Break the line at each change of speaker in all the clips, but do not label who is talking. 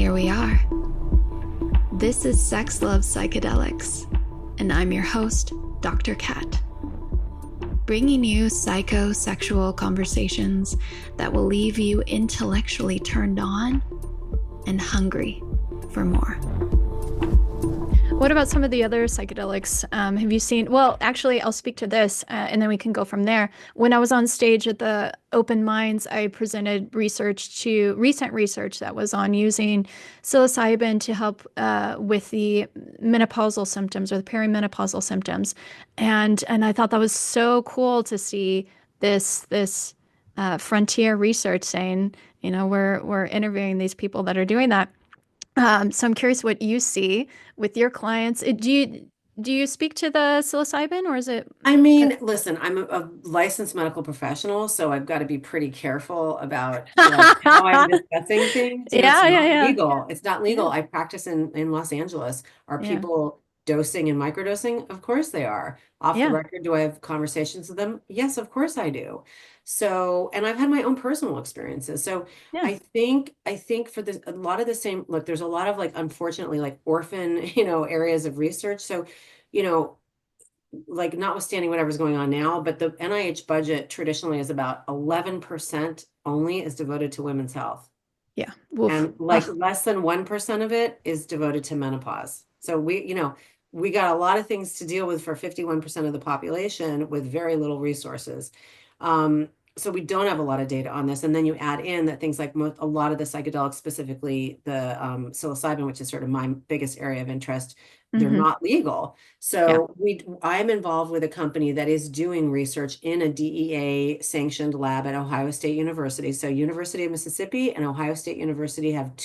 here we are. This is Sex Love Psychedelics, and I'm your host, Dr. Kat, bringing you psychosexual conversations that will leave you intellectually turned on and hungry for more.
What about some of the other psychedelics? Have you seen? Well, actually, I'll speak to this and then we can go from there. When I was on stage at the Open Minds, I presented recent research that was on using psilocybin to help with the menopausal symptoms or the perimenopausal symptoms. And I thought that was so cool to see this frontier research saying, we're interviewing these people that are doing that. So I'm curious what you see with your clients. Do you speak to the psilocybin, or is it?
I mean, listen, I'm a licensed medical professional, so I've got to be pretty careful about how I'm discussing things. It's not legal. It's not legal.
Yeah.
I practice in Los Angeles. Are
Yeah.
people dosing and microdosing? Of course they are. Off the
Yeah.
record, do I have conversations with them? Yes, of course I do. So, and I've had my own personal experiences. So
Yeah.
I think for this, a lot of the same, look, there's a lot of unfortunately, orphan, areas of research. So, notwithstanding whatever's going on now, but the NIH budget traditionally is about 11% only is devoted to women's health.
Yeah. Oof.
And less than 1% of it is devoted to menopause. So we got a lot of things to deal with for 51% of the population with very little resources. So we don't have a lot of data on this. And then you add in that things like a lot of the psychedelics, specifically the psilocybin, which is sort of my biggest area of interest, they're not legal. So I'm involved with a company that is doing research in a DEA sanctioned lab at Ohio State University. So University of Mississippi and Ohio State University have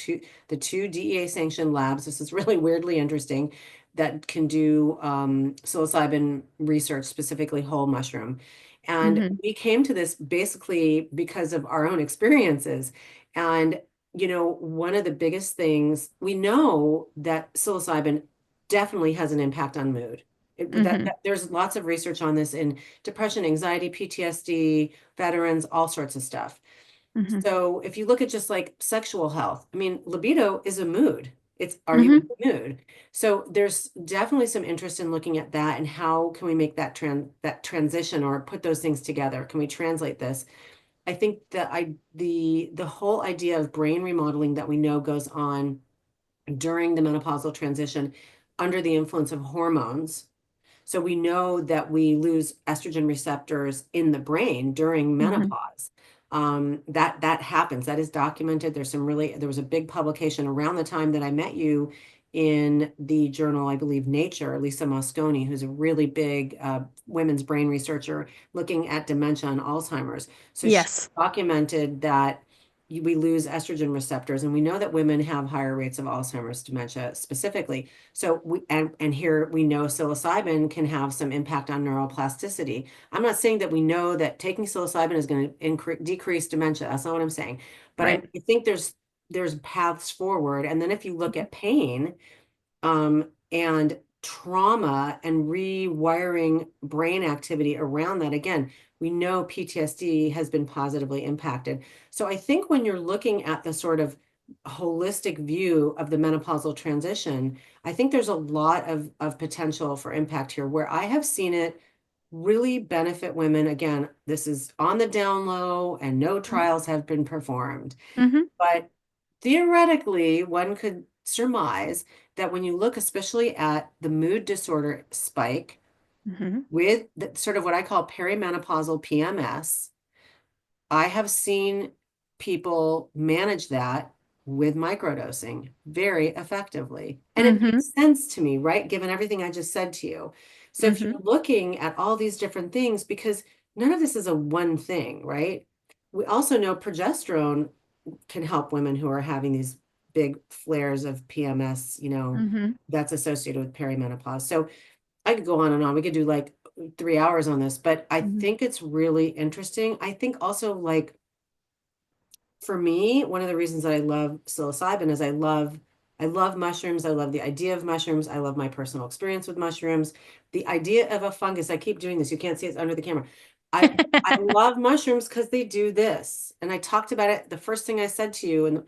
the two DEA sanctioned labs. This is really weirdly interesting, that can do psilocybin research, specifically whole mushroom. And we came to this basically because of our own experiences. And, one of the biggest things, we know that psilocybin definitely has an impact on mood. There's lots of research on this in depression, anxiety, PTSD, veterans, all sorts of stuff. So if you look at just sexual health, I mean, libido is a mood. It's arguably mood. So there's definitely some interest in looking at that and how can we make that transition or put those things together? Can we translate this? I think that the whole idea of brain remodeling that we know goes on during the menopausal transition under the influence of hormones. So we know that we lose estrogen receptors in the brain during menopause. That happens. That is documented. There was a big publication around the time that I met you in the journal, I believe, Nature, Lisa Mosconi, who's a really big women's brain researcher looking at dementia and Alzheimer's. So she documented that we lose estrogen receptors, and we know that women have higher rates of Alzheimer's dementia specifically. So here we know psilocybin can have some impact on neuroplasticity. I'm not saying that we know that taking psilocybin is going to decrease dementia. That's not what I'm saying. But I think there's paths forward. And then if you look at pain and trauma and rewiring brain activity around that, again, we know PTSD has been positively impacted. So I think when you're looking at the sort of holistic view of the menopausal transition, I think there's a lot of potential for impact here, where I have seen it really benefit women. Again, this is on the down low and no trials have been performed. But theoretically, one could surmise that when you look especially at the mood disorder spike, with sort of what I call perimenopausal PMS, I have seen people manage that with microdosing very effectively. And it makes sense to me, right? Given everything I just said to you. So if you're looking at all these different things, because none of this is a one thing, right? We also know progesterone can help women who are having these big flares of PMS, that's associated with perimenopause. So I could go on and on. We could do 3 hours on this, but I think it's really interesting. I think also for me, one of the reasons that I love psilocybin is I love mushrooms. I love the idea of mushrooms. I love my personal experience with mushrooms. The idea of a fungus, I keep doing this. You can't see it under the camera. I love mushrooms because they do this. And I talked about it. The first thing I said to you, and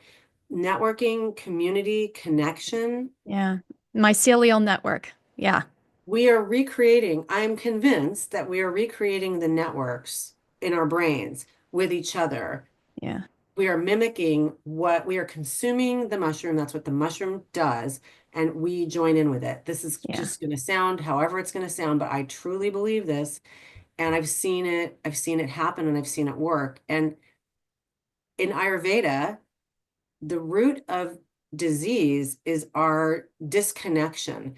networking, community, connection.
Yeah. Mycelial network. Yeah.
We are recreating, I'm convinced that we are recreating the networks in our brains with each other.
Yeah.
We are mimicking what we are consuming the mushroom. That's what the mushroom does. And we join in with it. This is
Yeah.
just going to sound however it's going to sound, but I truly believe this. And I've seen it happen and I've seen it work. And in Ayurveda, the root of disease is our disconnection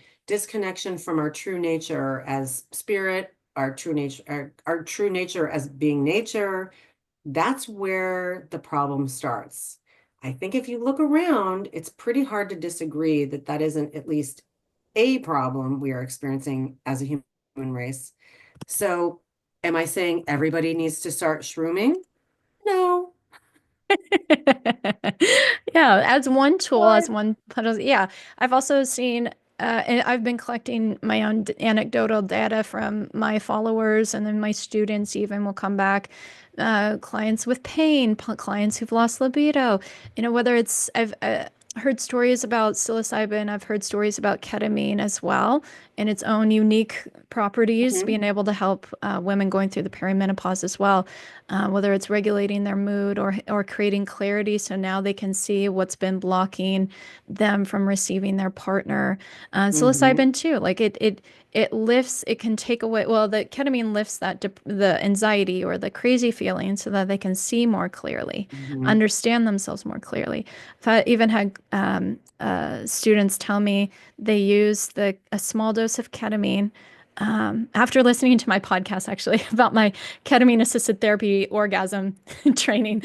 from our true nature as spirit, our true nature as being nature. That's where the problem starts. I think if you look around, it's pretty hard to disagree that that isn't at least a problem we are experiencing as a human race. So am I saying everybody needs to start shrooming? No.
Yeah, as one tool, as
But
one, yeah. I've also seen, and I've been collecting my own anecdotal data from my followers, and then my students even will come back, clients with pain, clients who've lost libido, whether it's, I've heard stories about psilocybin, I've heard stories about ketamine as well, and its own unique properties, being able to help women going through the perimenopause as well, whether it's regulating their mood or creating clarity, so now they can see what's been blocking them from receiving their partner. Psilocybin too, like it lifts, it can take away, well, the ketamine lifts the anxiety or the crazy feeling so that they can see more clearly, understand themselves more clearly. I even had students tell me they use a small dose of ketamine after listening to my podcast, actually, about my ketamine-assisted therapy orgasm training.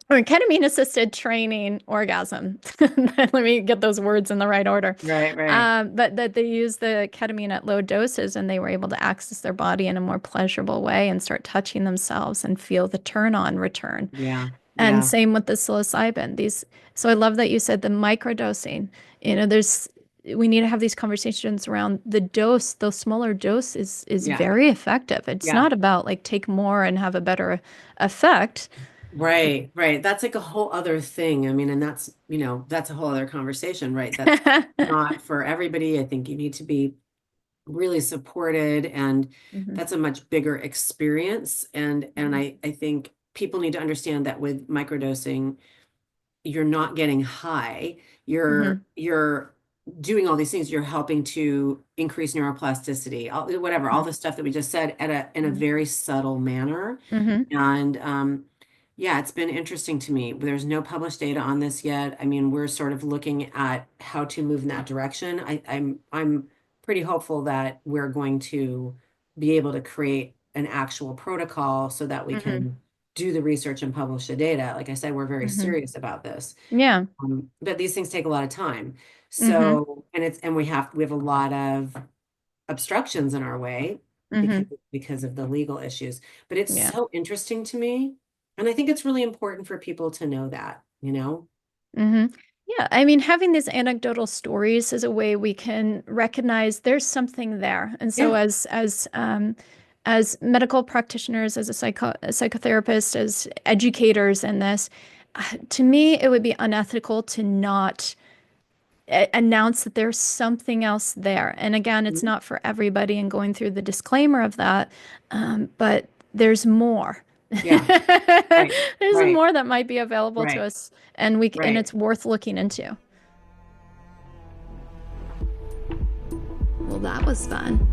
Or ketamine-assisted training orgasm. Let me get those words in the right order.
right.
But that they use the ketamine at low doses, and they were able to access their body in a more pleasurable way and start touching themselves and feel the turn-on return.
Yeah.
And same with the psilocybin. So I love that you said the microdosing. We need to have these conversations around the dose. The smaller dose is very effective. It's not about like take more and have a better effect.
Right. That's like a whole other thing. I mean, and that's a whole other conversation, right? That's not for everybody. I think you need to be really supported, and that's a much bigger experience. And I think people need to understand that with microdosing, you're not getting high. You're doing all these things. You're helping to increase neuroplasticity, all the stuff that we just said in a very subtle manner. And yeah, it's been interesting to me. There's no published data on this yet. I mean, we're sort of looking at how to move in that direction. I'm pretty hopeful that we're going to be able to create an actual protocol so that we can do the research and publish the data. Like I said, we're very serious about this.
Yeah.
But these things take a lot of time. So, and we have a lot of obstructions in our way because of the legal issues. But it's so interesting to me. And I think it's really important for people to know that,
Yeah, I mean, having these anecdotal stories is a way we can recognize there's something there. And so as medical practitioners, as a psychotherapist, as educators in this, to me, it would be unethical to not announce that there's something else there. And again, it's not for everybody, and going through the disclaimer of that, but there's more.
Yeah.
There's more that might be available to us, and and it's worth looking into.
Well, that was fun.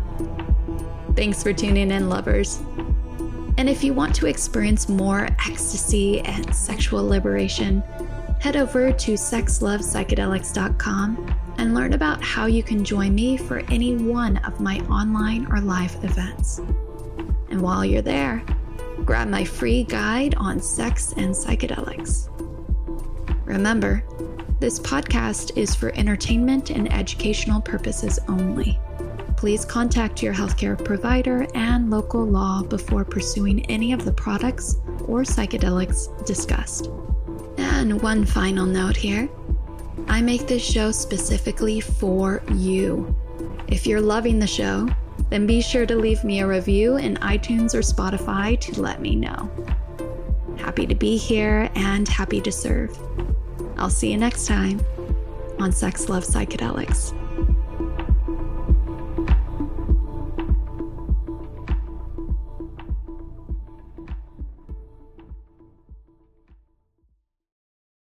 Thanks for tuning in, lovers. And if you want to experience more ecstasy and sexual liberation, head over to sexlovepsychedelics.com and learn about how you can join me for any one of my online or live events. And while you're there, grab my free guide on sex and psychedelics. Remember, this podcast is for entertainment and educational purposes only. Please contact your healthcare provider and local law before pursuing any of the products or psychedelics discussed. And one final note here. I make this show specifically for you. If you're loving the show, then be sure to leave me a review in iTunes or Spotify to let me know. Happy to be here and happy to serve. I'll see you next time on Sex, Love, Psychedelics.